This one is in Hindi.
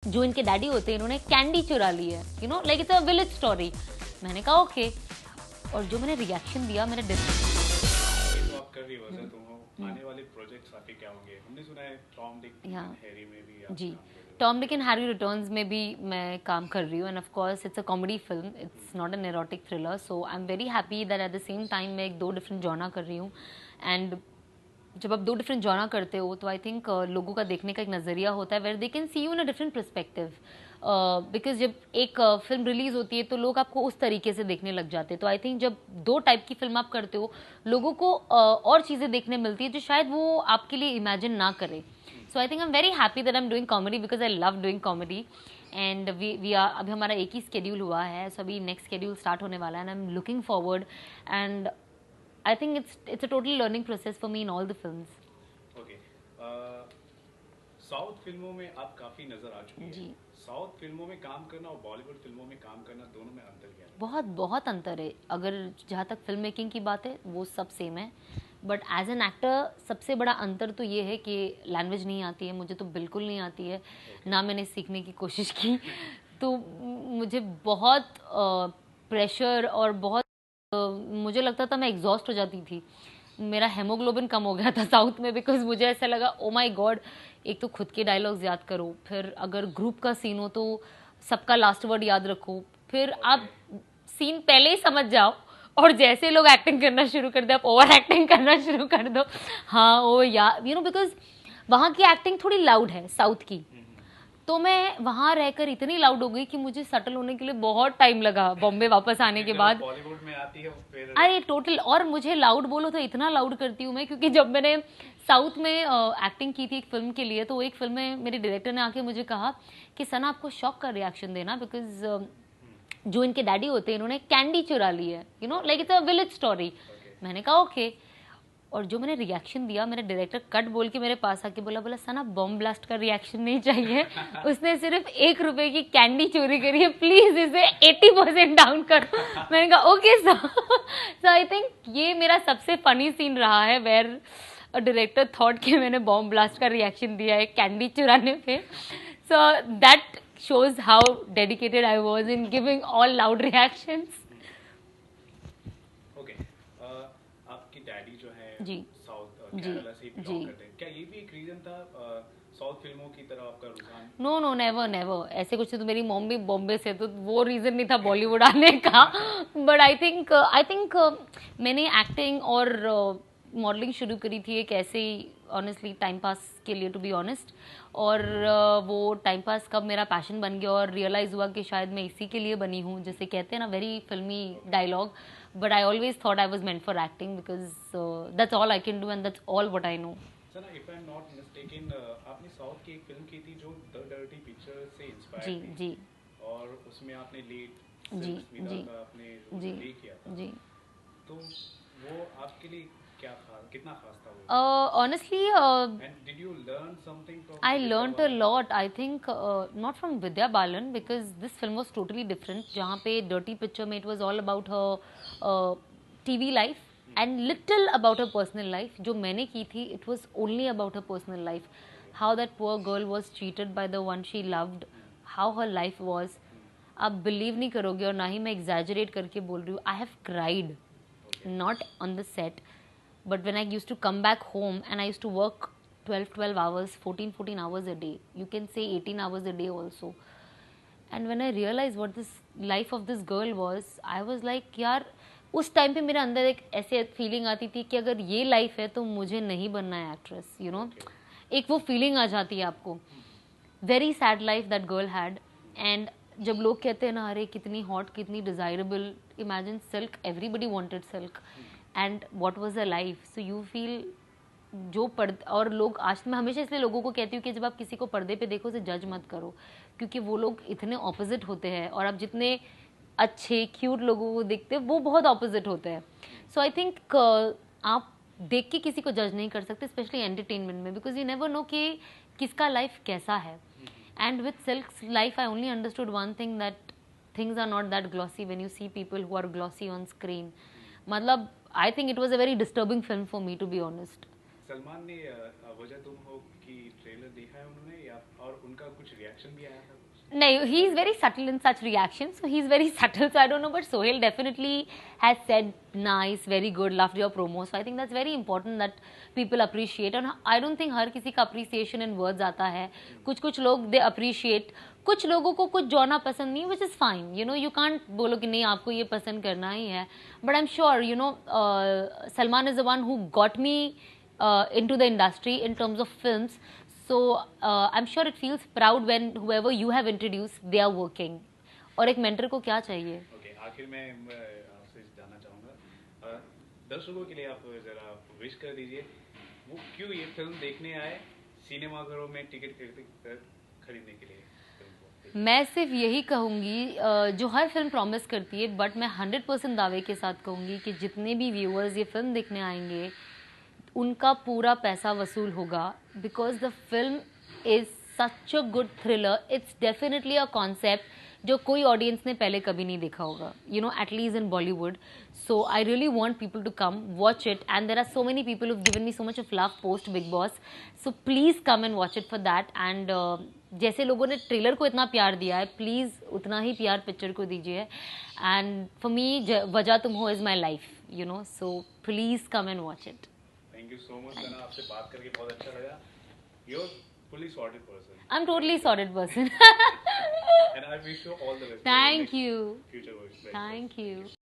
जो इनके डैडी होते हैं इन्होंने कैंडी चुरा ली है, you know like it's a village story. मैंने कहा ओके, और जो मैंने रिएक्शन दिया मेरे तो आप कर रही हो वैसे तो आने वाले प्रोजेक्ट्स आपके क्या होंगे? हमने सुना है टॉम डिक एंड हैरी में भी आप जी, काम कर रहे हो। Tom Dick and Harry Returns में भी मैं काम कर रही हूँ, and of course it's a comedy film, it's not an erotic thriller, so I am very happy that at the same time मैं एक दो डिफरेंट जॉनर कर रही हूँ। एंड जब आप दो डिफरेंट जॉनर करते हो तो आई थिंक लोगों का देखने का एक नज़रिया होता है where they can see you in a different perspective, because जब एक फिल्म रिलीज होती है तो लोग आपको उस तरीके से देखने लग जाते हैं। तो आई थिंक जब दो टाइप की फिल्म आप करते हो लोगों को और चीज़ें देखने मिलती है जो शायद वो आपके लिए इमेजिन ना करे। So I think I am very happy that I am doing comedy because I love doing comedy, and we are अभी हमारा एक ही स्केड्यूल हुआ है, सो अभी नेक्स्ट स्केड्यूल स्टार्ट होने वाला है and I am looking forward, and I think it's a total learning process for me in all the films. Okay, south फिल्मों में आप काफी नजर आ चुकी हैं। जी। साउथ फिल्मों में काम करना और बॉलीवुड फिल्मों में काम करना दोनों में अंतर क्या है? बहुत बहुत अंतर है। अगर जहाँ तक फिल्म मेकिंग की बात है वो सब सेम है, बट एज एन एक्टर सबसे बड़ा अंतर तो ये है कि लैंग्वेज नहीं आती है, मुझे तो बिल्कुल नहीं आती है, ना मैंने सीखने की कोशिश की। तो मुझे बहुत प्रेशर और बहुत मुझे लगता था मैं एग्जॉस्ट हो जाती थी, मेरा हेमोग्लोबिन कम हो गया था साउथ में, बिकॉज मुझे ऐसा लगा ओ माय गॉड, एक तो खुद के डायलॉग्स याद करो, फिर अगर ग्रुप का सीन हो तो सबका लास्ट वर्ड याद रखो, फिर आप सीन पहले ही समझ जाओ और जैसे लोग एक्टिंग करना शुरू कर दे आप ओवर एक्टिंग करना शुरू कर दो। हाँ वो यू नो बिकॉज वहाँ की एक्टिंग थोड़ी लाउड है साउथ की, तो मैं वहाँ रहकर इतनी लाउड हो गई कि मुझे सेटल होने के लिए बहुत टाइम लगा बॉम्बे वापस आने के बाद। बॉलीवुड में आती है फिर अरे टोटल, और मुझे लाउड बोलो तो इतना लाउड करती हूँ मैं, क्योंकि जब मैंने साउथ में एक्टिंग की थी एक फिल्म के लिए, तो एक फिल्म में मेरे डायरेक्टर ने आके मुझे कहा कि सना आपको शॉक का रिएक्शन देना, बिकॉज जो इनके डैडी होते हैं इन्होंने कैंडी चुरा ली है, you know like it's a village story. मैंने कहा ओके, और जो मैंने रिएक्शन दिया मेरे डायरेक्टर कट बोल के मेरे पास आके बोला सना बॉम्ब ब्लास्ट का रिएक्शन नहीं चाहिए, उसने सिर्फ 1 रुपए की कैंडी चोरी करी है, प्लीज इसे 80% डाउन कर। मैंने कहा okay sir. So I think ये मेरा सबसे फनी सीन रहा है वेयर डायरेक्टर थॉट कि मैंने बॉम्ब ब्लास्ट का रिएक्शन दिया है कैंडी चुराने पे। So that shows how dedicated I was in giving all loud reactions. Okay, आपकी डैडी जो है जी साउथ जी केरला से बिलोंग जी करते हैं, क्या ये भी एक रीजन था साउथ फिल्मों की तरफ आपका रुझान? नो नो नेवर नेवर, ऐसे कुछ तो मेरी मॉम भी बॉम्बे से, तो वो रीज़न नहीं था बॉलीवुड आने का। बट आई थिंक मैंने एक्टिंग और मॉडलिंग शुरू करी थी एक ऐसे ही ऑनेस्टली टाइम पास के लिए, टू बी ऑनेस्ट, और वो टाइम पास कब मेरा पैशन बन गया और रियलाइज़ हुआ कि शायद मैं इसी के लिए बनी हूँ, जैसे कहते हैं ना very filmy dialogue, but I always thought I was meant for acting because that's all I can do and that's all what I know. Sir if I am not mistaken, आपने साउथ की एक फिल्म की थी जो द डर्टी पिक्चर से जी इंस्पायर्ड थी, जी और उसमें आपने लीड जी स्मिता जी का आपने रोल जी प्ले किया था, जी। तो वो आपके लिए क्या था, कितना खास था वो? Honestly, And did you learn something from I Vidya learnt a Balan? lot. I think not from Vidya Balan because this film was totally different. जहाँ पे Dirty Picture में it was all about her TV life and little about her personal life. जो मैंने की थी it was only about her personal life. How that poor girl was treated by the one she loved. How her life was. आप बिलीव नहीं करोगे और ना ही मैं एग्जैजरेट करके बोल रही हूँ. I have cried, not on the set. But when I used to come back home and I used to work 12 hours, 14 hours a day, you can say 18 hours a day also, and when I realized what this life of this girl was, I was like यार उस टाइम पे मेरे अंदर एक ऐसे फीलिंग आती थी कि अगर ये लाइफ है तो मुझे नहीं बनना है एक्ट्रेस, यू नो, एक वो फीलिंग आ जाती है आपको। Very sad life that girl had, and जब लोग कहते हैं ना अरे कितनी हॉट कितनी desirable, imagine silk, everybody wanted silk and what was a life, so you feel जो और लोग आज मैं हमेशा इसलिए लोगों को कहती हूँ कि जब आप किसी को पर्दे पे देखो उसे जज मत करो, क्योंकि वो लोग इतने ऑपोजिट होते हैं और आप जितने अच्छे क्यूट लोगों को देखते हैं वो बहुत ऑपोजिट होते हैं। सो आई थिंक आप देख के किसी को जज नहीं कर सकते, स्पेशली एंटरटेनमेंट में, बिकॉज यू नेवर नो कि किसका लाइफ कैसा है। And with Silk's life I only understood one thing, that things are not that glossy when you see people who are glossy on screen. मतलब I think it was a very disturbing film for me, to be honest. Salman ने वजह तुम हो की ट्रेलर देखा है उन्होंने, या और उनका कुछ रिएक्शन भी आया था? No, he is very subtle in such reactions. So he's very subtle. So I don't know, but Sohail definitely has said nice, very good, loved your promo. So I think that's very important that people appreciate. And I don't think हर किसी का appreciation in words आता है. कुछ लोग they appreciate. कुछ लोगों को कुछ जॉना पसंद नहीं, which is fine. You know, you can't बोलो कि नहीं आपको ये पसंद करना ही है. But I'm sure, you know, Salman is the one who got me into the industry in terms of films. So I'm sure it feels proud when whoever you have introduced they are working. और एक मेंटर को क्या चाहिए? Okay, आखिर में आपसे जानना चाहूँगा, दर्शकों के लिए आप जरा विश कर दीजिए, वो क्यों ये फिल्म देखने आए सिनेमाघरों में टिकट खरीदने के लिए? मैं सिर्फ यही कहूँगी, जो हर फिल्म प्रॉमिस करती है, बट मैं 100% दावे के साथ कहूँगी कि जितने भी व्यूअर्स ये फिल्म देखने आएंगे उनका पूरा पैसा वसूल होगा, because the film is such a good thriller. It's definitely a concept जो कोई ऑडियंस ने पहले कभी नहीं देखा होगा, you know, at least in Bollywood. So I really want people to come watch it, and there are so many people who've given me so much of love post Bigg Boss. So please come and watch it for that. And जैसे लोगों ने ट्रेलर को इतना प्यार दिया है, प्लीज उतना ही प्यार पिक्चर को दीजिए. एंड फॉर मी वजह तुम हो is my life, you know, so please come and watch it. Thank you so much, Sana. आपसे बात करके बहुत अच्छा लगा. You're fully sorted person. I'm totally sorted person. And I wish you all the best. Thank you. Future works. Thank you.